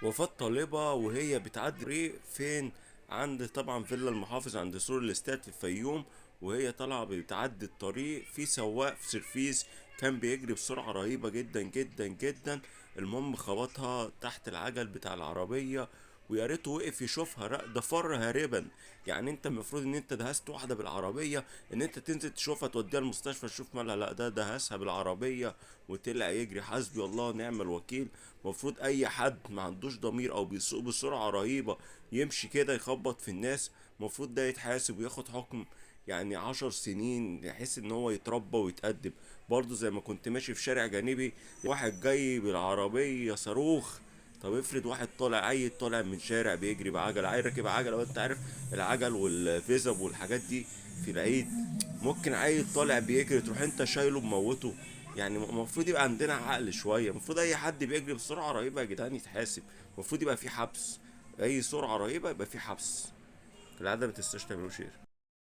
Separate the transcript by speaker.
Speaker 1: وفاة طالبة وهي بتعدي طريق فين؟ عند طبعا فيلا المحافظ عند سور الاستاد في الفيوم. وهي طالعة بتعدي الطريق، في سواق في سيرفيس كان بيجري بسرعة رهيبة جدا جدا جدا. المهم خبطها تحت العجل بتاع العربية، ويا ريته وقف يشوفها، ده فر هاربا. يعني انت المفروض ان انت دهست واحدة بالعربية، ان انت تنزل تشوفها توديها المستشفى تشوف مالها، لا ده دهسها بالعربية وطلع يجري. حسبي الله ونعم الوكيل. المفروض اي حد ما عندوش ضمير او بيسوق بسرعة رهيبة يمشي كده يخبط في الناس، المفروض ده يتحاسب وياخد حكم. يعني 10 سنين، يحس ان هو يتربى ويتأدب. برضه زي ما كنت ماشي في شارع جانبي، واحد جاي بالعربية صاروخ. طب افرض واحد طالع، عيل طالع من شارع بيجري بعجل، عيل راكب عجلة، وانت عارف العجل والفيزب والحاجات دي في العيد، ممكن عيل طالع بيجري تروح انت شايله مموته. يعني المفروض يبقى عندنا عقل شوية. المفروض اي حد بيجري بسرعة رهيبة يا جدعان يتحاسب. المفروض يبقى في حبس، اي سرعة رهيبة يبقى في حبس. في العادة ما تنساش تعملوا شير.